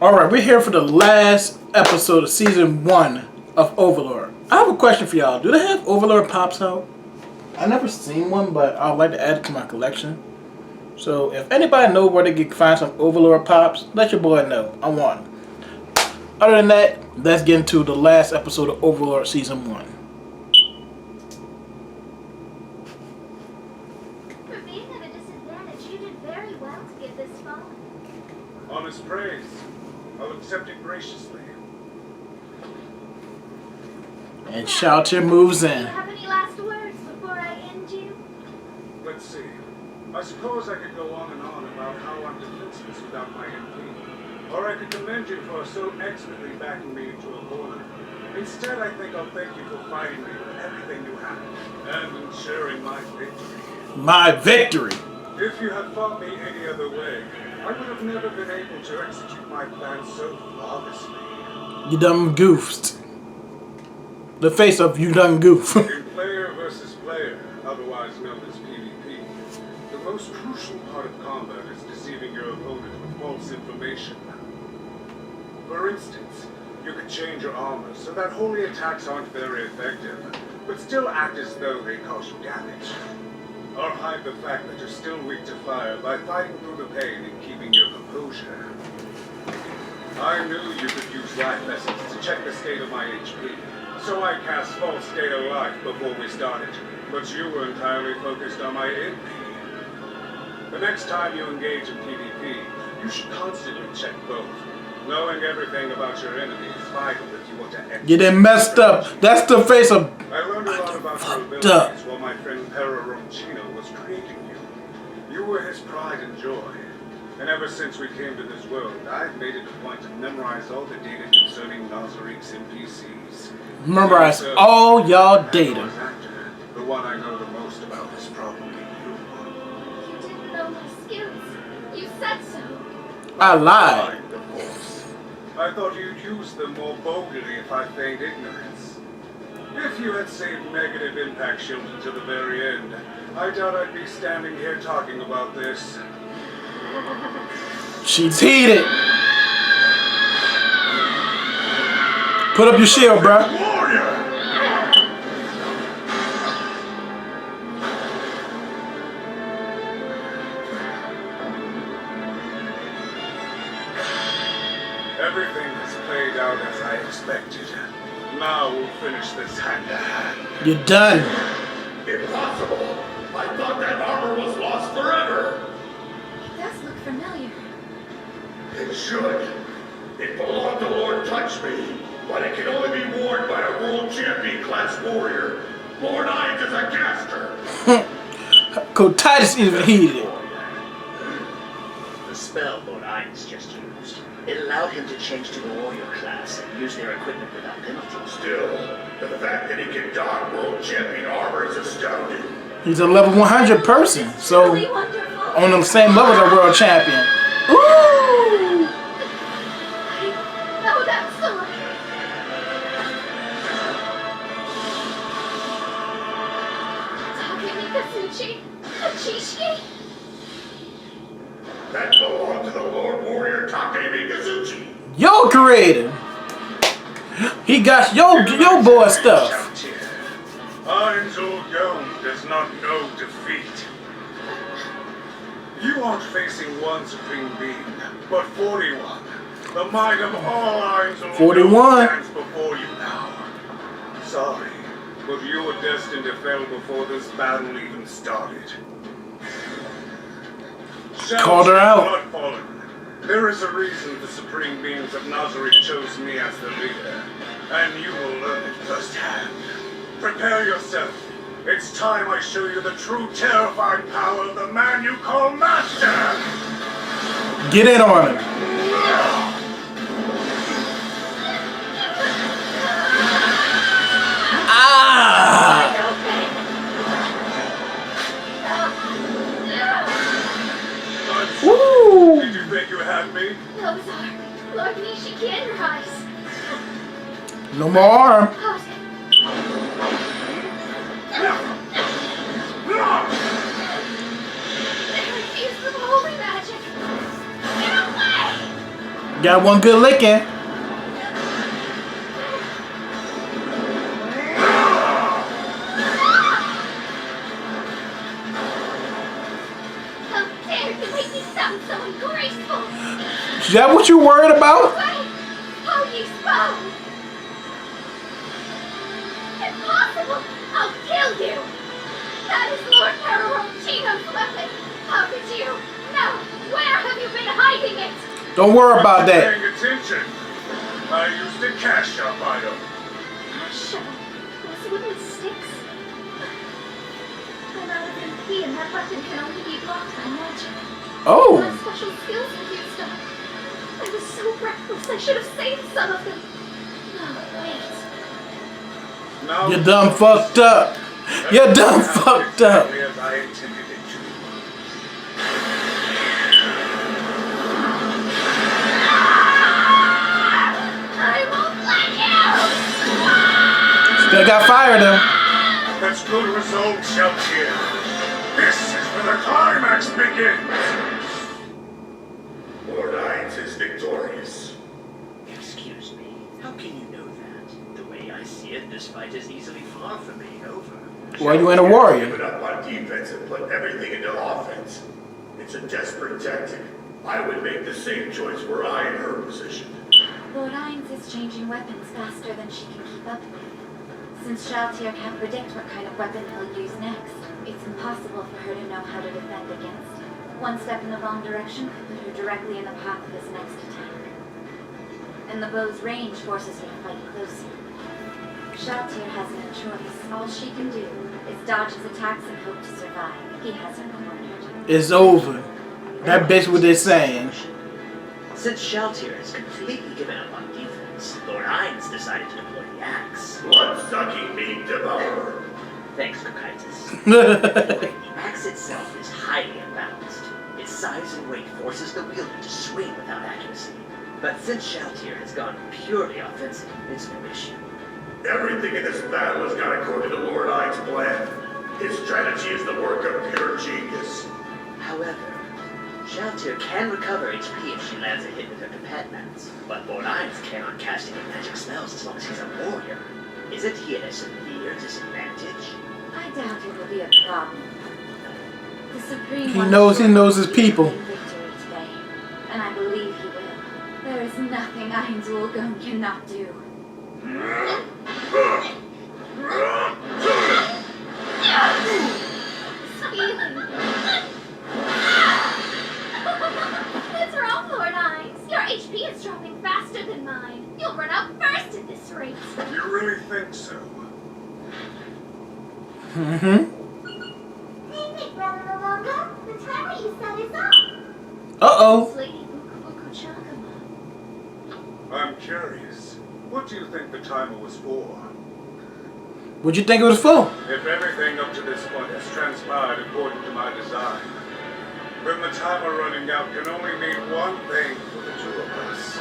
Alright, we're here for the last episode of season 1 of Overlord. I have a question for y'all. Do they have Overlord Pops out? I never seen one, but I would like to add it to my collection. So if anybody knows where they can find some Overlord Pops, let your boy know. I want them. Other than that, let's get into the last episode of Overlord season 1. For being at a disadvantage, you did very well to get this far. Honest praise. I'll accept it graciously. And Shalltear moves Do you in. have any last words before I end you? Let's see. I suppose I could go on and on about how I'm defenseless without my MP. Or I could commend you for so excellently backing me into a corner. Instead, I think I'll thank you for fighting me with everything you have and ensuring my victory. My victory! If you had fought me any other way, I would have never been able to execute my plan so flawlessly. You done goofed. The face of you done goof. In player versus player, otherwise known as PvP, the most crucial part of combat is deceiving your opponent with false information. For instance, you could change your armor so that holy attacks aren't very effective, but still act as though they cause you damage. Or hide the fact that you're still weak to fire by fighting through the pain and keeping your composure. I knew you could use life lessons to check the state of my HP, so I cast false state of life before we started, but you were entirely focused on my MP. The next time you engage in PvP, you should constantly check both. Knowing everything about your enemy is vital if you want to execute. You done messed up. That's the face of... I learned a lot about your fucked abilities up. while my friend Perro Roncino was creating you. You were his pride and joy. And ever since we came to this world, I've made it a point to memorize all the data concerning Nazarique's NPCs. Memorize all y'all data. Actor, the one I know the most about this problem being you. You didn't know my skills. You said so. I lied. Of course. I thought you'd use them more boldly if I feigned ignorance. If you had saved negative impact shielding to the very end, I doubt I'd be standing here talking about this. She's heated. Put up your shield, bruh. Warrior! Everything has played out as I expected. Now we'll finish this hand to hand. You're done. Impossible! I thought that armor was lost forever! It does look familiar. It should. It belonged to Lord Touch-Me, but it can only be worn by a world champion class warrior. Lord Ainz is a caster! Titus even heated it. The spell Lord Ainz just used. It allowed him to change to the warrior class and use their equipment without penalty. Still, the fact that he can don world champion armor is astounding. He's a level 100 person, so Really wonderful. on the same level as a world champion. Ooh! I know that sword. Takemi Kazuchi. That belonged to the Lord Warrior Takemi Kazuchi. Yo, creator. He got yo boy stuff. Shalltear. Ainz old dome does not know defeat. You aren't facing one supreme being, but 41. The might of all Ainz old 41. stands before you now. Sorry, but you were destined to fail before this battle even started. Called her out. Bloodfallen. There is a reason the supreme beings of Nazarique chose me as the leader, and you will learn it firsthand. Prepare yourself. It's time I show you the true terrifying power of the man you call Master! Get in on it. Ah! Woo! Did you think you had me? Those are Lord Nishiki and your eyes. No more arm. They refuse the holy magic. Get away! Got one good licking. How dare you make me sound so ungraceful? Is that what you worried about? How you spoke! Impossible! I'll kill you! That is Lord Perorotino's weapon! How could you? No! Where have you been hiding it? Don't worry about that. Paying attention. I used a cash shop item. Gosh, those wooden sticks. I'm out of MP and that weapon can only be blocked by magic. Oh. My special skills were used up. I was so reckless, I should have saved some of them. Oh, wait. Now You done fucked up. You done fucked up. exactly as I intended it to. I won't let you! Still got fire though. That's good result, Shalltear. This is where the climax begins. Lord Ainz is victorious. Excuse me, how can you know that? The way I see it, this fight is easily far from being over. Why you ain't a Give warrior? it up on defense and put everything into offense. It's a desperate tactic. I would make the same choice were I in her position. Lord Ainz is changing weapons faster than she can keep up with. Since Shalltear can't predict what kind of weapon he'll use next, it's impossible for her to know how to defend against it. One step in the wrong direction could put her directly in the path of his next attack. And the bow's range forces her to fight closer. Shalltear has no choice. All she can do is dodge his attacks and hope to survive. He has her cornered. It's over. That bitch what they're saying. Since Shalltear has completely given up on defense, Lord Ainz decided to deploy the axe. Blood-sucking meat devourer. Thanks, Otakus. The axe itself is highly unbalanced. Its size and weight forces the wielder to swing without accuracy. But since Shalltear has gone purely offensive, it's no issue. Everything in this battle has gone according to Lord Ainz's plan. His strategy is the work of pure genius. However, Shalltear can recover HP if she lands a hit with her companions, but Lord Ainz cannot cast any magic spells as long as he's a warrior. Isn't he at a severe disadvantage? I doubt it will be a problem. The Supreme He One knows his people. victory today, and I believe he will. There is nothing Ainz Ulgum cannot do. Stealing. What's wrong, Lord Ainz? Your HP is dropping faster than mine. You'll run out first at this rate. You really think so? Mm-hmm. Hey, Big Brother Malonga. The timer you set is up. Uh-oh. Lady Buku Chakama. I'm curious. What do you think the timer was for? What'd you think it was for? If everything up to this point has transpired according to my design, then the timer running out can only mean one thing for the two of us.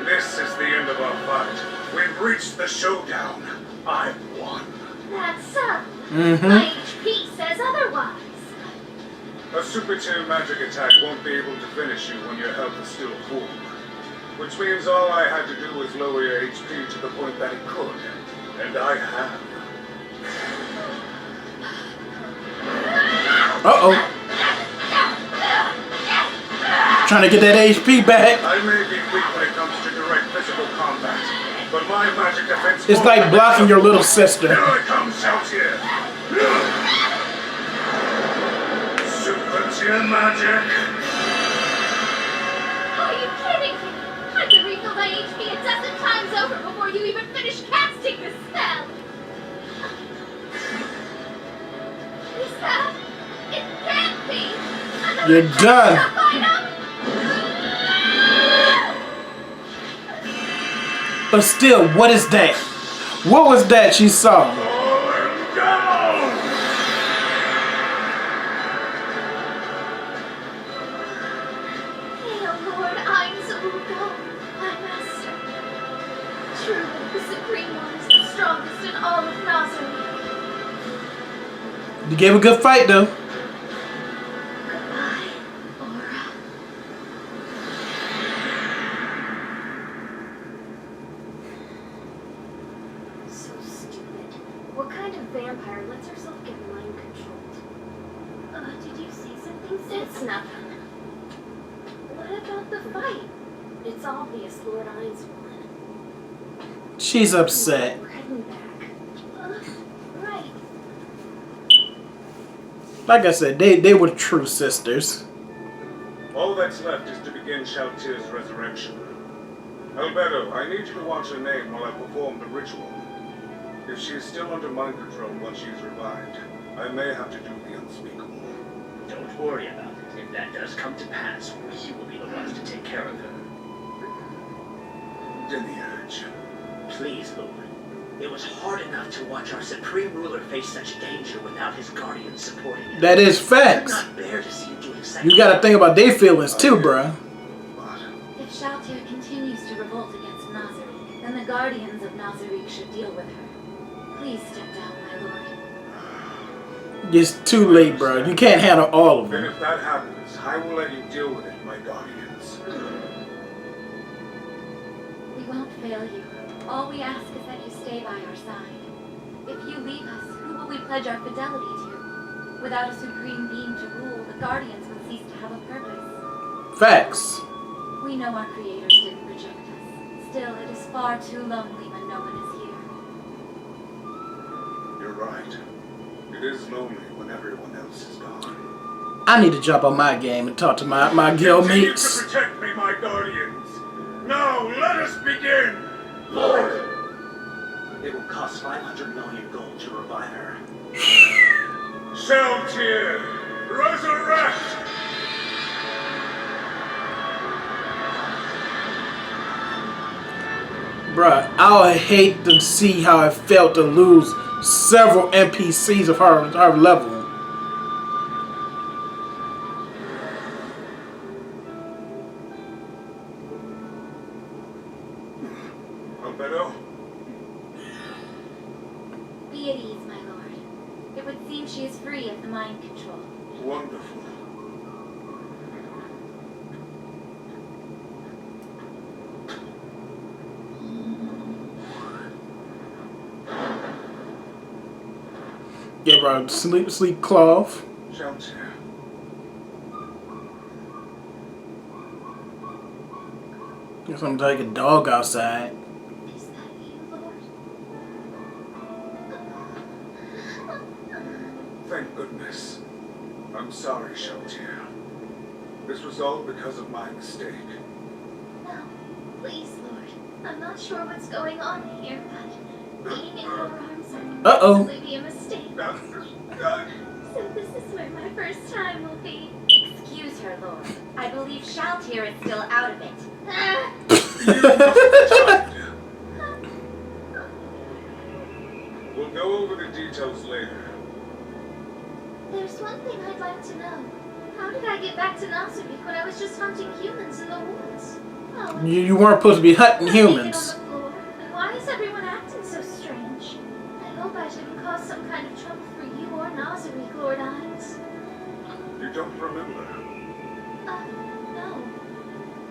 This is the end of our fight. We've reached the showdown. I've won. That's so. Mm-hmm. My HP says otherwise. A Super 2 magic attack won't be able to finish you when your health is still full. Which means all I had to do was lower your HP to the point that it could. And I have. Uh-oh. Trying to get that HP back. I may be weak when it comes to direct physical combat, but my magic defense... It's like blocking your little sister. Here it comes, Shalltear! Super tier magic! Are you kidding me? I can refill my HP a dozen times over before you even finish casting the spell. Is that? It can't be. Another You're done. power-up item? But still, what is that? What was that she saw? Falling down! Hail, Lord Ainz Ulgum, my master. Truly, the Supreme One is the strongest in all of Nazareth. You gave a good fight, though. Goodbye. vampire lets herself get mind controlled. Did you see something, sis? It's nothing. What about the fight? It's obvious Lord Ainz won. She's upset. We're heading back. Right. Like I said, they were true sisters. All that's left is to begin Shalltear's resurrection. Albedo, I need you to watch her name while I perform the ritual. If she is still under mind control once she is revived, I may have to do the unspeakable. Don't worry about it. If that does come to pass, we will be the ones to take care of her. Demiurge. Please, Lord. It was hard enough to watch our Supreme Ruler face such danger without his guardians supporting him. That is facts. I cannot bear to see you do exactly. You gotta think about their feelings too, bruh. If Shalltear continues to revolt against Nazarick, then the guardians of Nazarick should deal with her. Please step down, my lord. It's too late, bro. You can't handle all of Then them. if that happens, I will let you deal with it, my guardians. We won't fail you. All we ask is that you stay by our side. If you leave us, who will we pledge our fidelity to? Without a supreme being to rule, the guardians would cease to have a purpose. Facts. We know our creators didn't reject us. Still, it is far too lonely when no one is here. You're right. It is lonely when everyone else is gone. I need to jump on my game and talk to my guild Continue mates. to protect me, my guardians. Now, let us begin. Lord! It will cost 500 million gold to revive her. Shalltear, resurrect! Bruh, I would hate to see how it felt to lose several NPCs of her level. Albedo? Be at ease, my lord. It would seem she is free of the mind control. Wonderful. Yeah, bro, sleep cloth. Shalltear. Guess I'm like a dog outside. Is that you, Lord? Thank goodness. I'm sorry, Shalltear. This was all because of my mistake. No, please, Lord. I'm not sure what's going on here, but being in your arms will Uh-oh. possibly be a mistake. So this is where my first time will be. Excuse her, lord. I believe Shalltear is still out of it. Ah, We'll go over the details later. there's one thing I'd like to know. How did I get back to Nazarick when I was just hunting humans in the woods? Oh, You weren't supposed to be hunting I'm naked humans. on the floor, and why is everyone acting so strange? I hope I didn't cause some kind of trouble for you or Nazarick, Lord Ainz. You don't remember. No.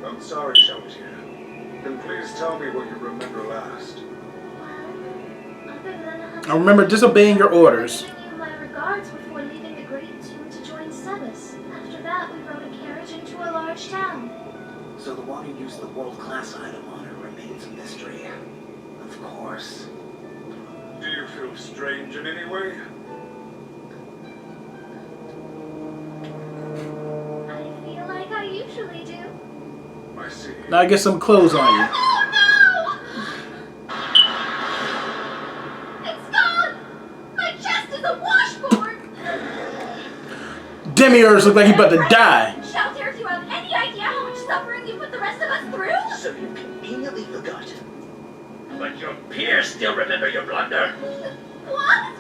I'm sorry, Shalltear. Then please tell me what you remember last. Well, other than hunting, I remember disobeying your orders. giving you my regards before leaving the Great Tomb to join Sebas. After that, we rode a carriage into a large town. So the one who used the world-class item on her remains a mystery. Of course. Do you feel strange in any way? I feel like I usually do. I see. Now get some clothes on you. Oh no! It's gone! My chest is a washboard! Demiurge look like he about to die. Shalltear, do you have any idea how much suffering you put the rest of us through? So you've conveniently forgotten. But your peers still remember your blunder. What?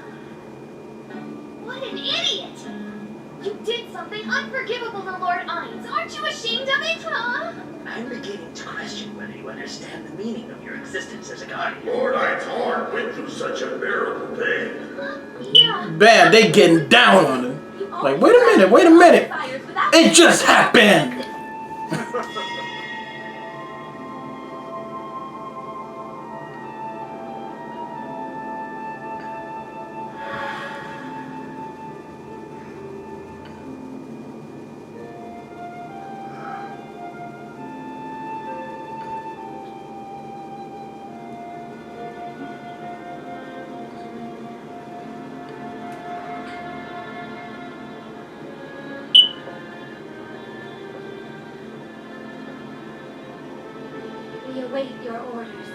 What an idiot! You did something unforgivable to Lord Ainz. Aren't you ashamed of it, huh? I'm beginning to question whether you understand the meaning of your existence as a guardian. Lord Ainz Hard went through such unbearable pain. Yeah. Bam, they getting down on him. Like, wait a minute. It just happened. await your orders.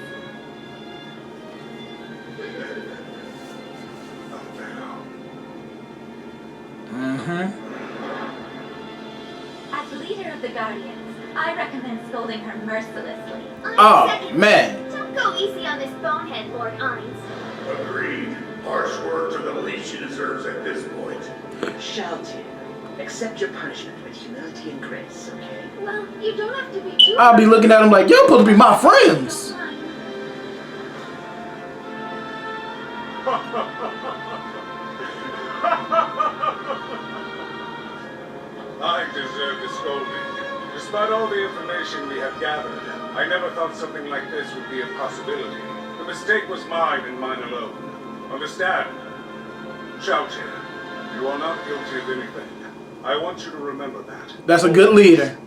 As leader of the Guardians, I recommend scolding her mercilessly. Oh, man. Don't go easy on this bonehead, Lord Ainz. Agreed. Harsh words are the least she deserves at this point. Shalltear, accept your punishment with humility and grace, okay? Well, you don't have to be too... I'll be looking at him like, you're supposed to be my friends. I deserve the scolding. Despite all the information we have gathered, I never thought something like this would be a possibility. The mistake was mine and mine alone. Understand? Shalltear, you are not guilty of anything. I want you to remember that. That's a good leader.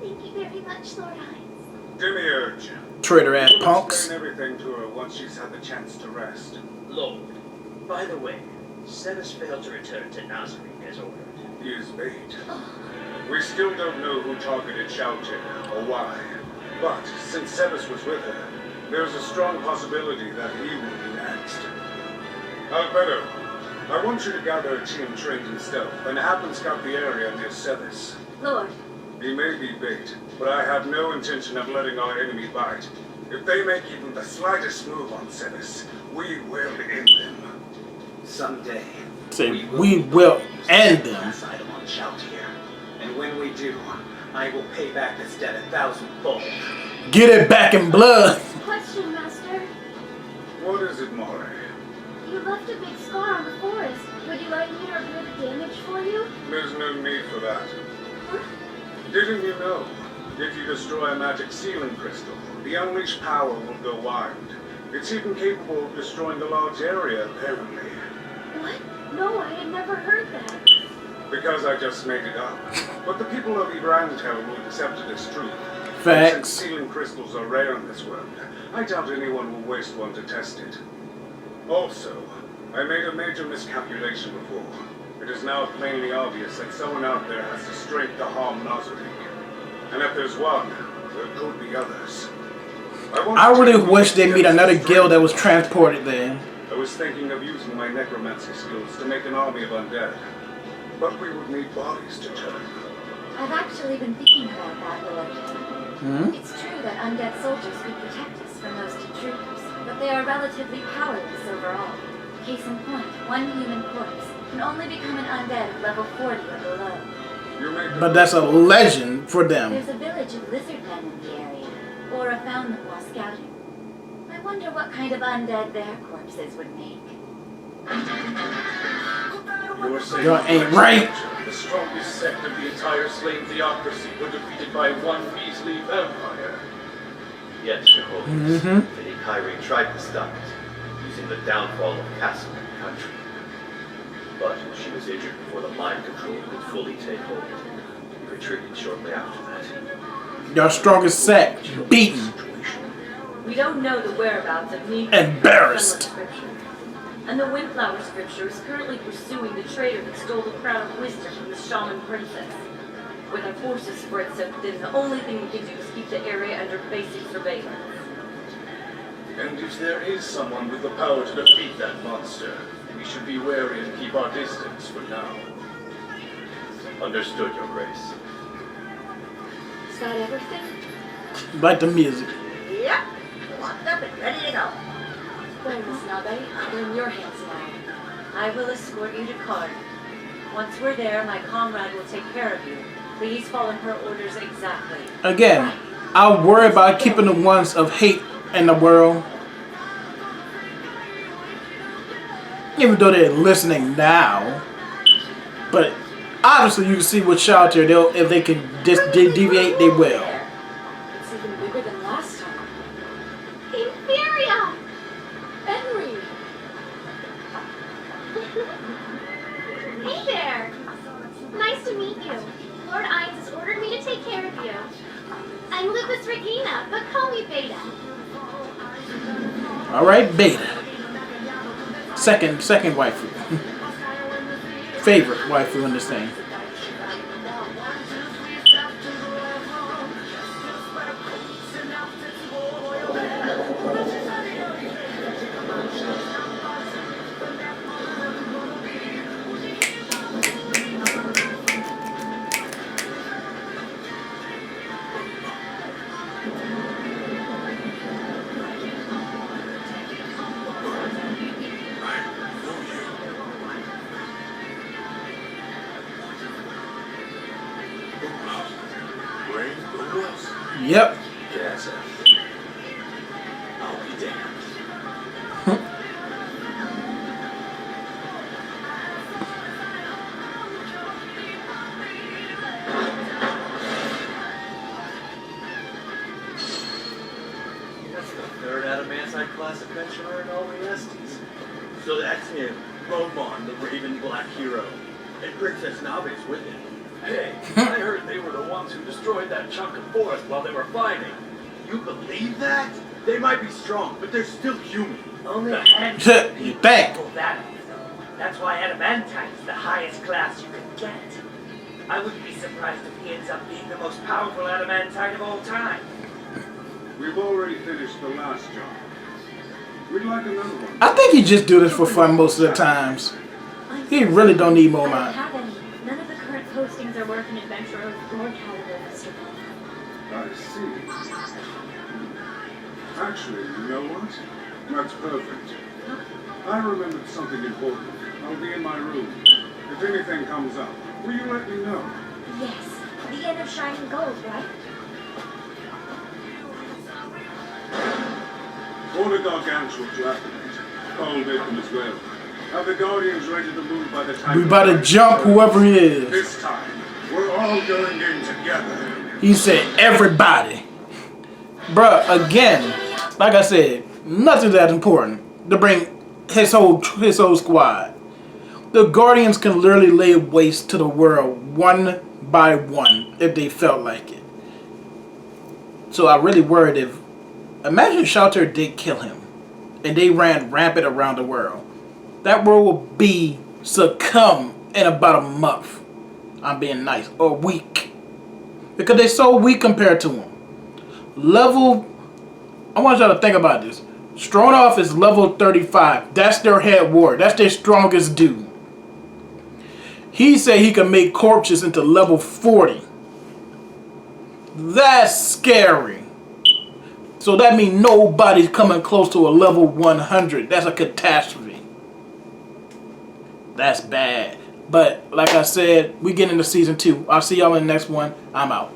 Thank you very much, Lord Ainz. Demiurge. Traitor ass We'll punks. explain everything to her once she's had the chance to rest. Lord, by the way, Sebas failed to return to Nazarene as ordered. He is bait. We still don't know who targeted Shalltear or why. But since Sebas was with her, there's a strong possibility that he will be next. Alberto, I want you to gather a team trained in stealth and have them scout the area near Sebas. Lord, He may be bait, but I have no intention of letting our enemy bite. If they make even the slightest move on Sebas, we will end them. Someday, Say, we will end them. last item on Shalltear. And when we do, I will pay back this debt 1,000-fold. Get it back in blood. Question, Master. What is it, Mori? You left a big scar on the forest. Would you like me to repair the damage for you? There's no need for that. Huh? Didn't you know? If you destroy a magic sealing crystal, the unleashed power will go wild. It's even capable of destroying a large area, apparently. What? No, I had never heard that. Because I just made it up. But the people of Ibrantel will accept it as truth. Facts. Since sealing crystals are rare in this world, I doubt anyone will waste one to test it. Also, I made a major miscalculation before. It is now plainly obvious that someone out there has the strength to harm Nazarene. And if there's one, there could be others. I really wish they meet another guild that was transported there. I was thinking of using my necromancy skills to make an army of undead. But we would need bodies to turn. I've actually been thinking about that, Lord. It's true that undead soldiers could protect us from those two troopers, but they are relatively powerless overall. Case in point, one human corpse can only become an undead at level 40 or below. But that's a legend for them. There's a village of lizard men in the area. Aura found them while scouting. I wonder what kind of undead their corpses would make. You're saying Y'all ain't right. the strongest sect of the entire slain theocracy were defeated by one measly vampire. Yes, Your Holiness. Lady Kyrie tried to stop it, using the downfall of Castle and country. But she was injured before the mind control could fully take hold. We retreated shortly after that. Your strongest sect beaten. We don't know the whereabouts of Negan. Embarrassed. And the Windflower Scripture is currently pursuing the traitor that stole the crown of wisdom from the shaman princess. With our forces spread so thin, the only thing we can do is keep the area under basic surveillance. And if there is someone with the power to defeat that monster, we should be wary and keep our distance for now. Understood, Your Grace. Is that everything? Like the music. Yep. Locked up and ready to go. Well, Miss Nabe, we're in your hands now. I will escort you to Card. Once we're there, my comrade will take care of you. Please follow her orders exactly. Again, I worry about keeping the ones of hate in the world. Even though they're listening now. But obviously you can see with Shalltear, if they can just deviate, they will. It's even bigger than last time. Inferior! Henry! Hey there! Nice to meet you. Lord Ainz has ordered me to take care of you. I'm Lupus Regina, but call me Beta. Alright, Beta. Second waifu. Favorite waifu in this thing. Who was? Yep. Yes. I'll be damned. That's the third adamantite class adventurer in all the Estes. So that's him, Romon, the Raven Black Hero. And Princess Nave's with him. Hey, I heard they were the ones who destroyed that chunk of forest while they were fighting. You believe that? They might be strong, but they're still human. Only a handful of You people think? pull that off, though. That's why adamantite is the highest class you can get. I wouldn't be surprised if he ends up being the most powerful adamantite of all time. We've already finished the last job. We'd like another one. I think he just do this for fun most of the times. He really don't need more I don't mind. have any. None of the current postings are working adventurers or caliber, Mr. Bond. I see. Actually, you know what? That's perfect. I remembered something important. I'll be in my room. If anything comes up, will you let me know? Yes, the end of Shining Gold, right? Order Gargantuan to activate. Call Bacon as well. Have the Guardians ready to move by the time. We about to jump whoever he is. This time, we're all going in together. He said everybody. Bruh, again, like I said, nothing that important to bring his whole squad. The Guardians can literally lay waste to the world one by one if they felt like it. So I really worried if, imagine if Shalltear did kill him and they ran rampant around the world. That world will be succumb in about a month. I'm being nice. Or a week. Because they're so weak compared to him. Level, I want y'all to think about this. Stronov is level 35. That's their head warrior. That's their strongest dude. He said he can make corpses into level 40. That's scary. So that means nobody's coming close to a level 100. That's a catastrophe. That's bad. But like I said, we get into season 2. I'll see y'all in the next one. I'm out.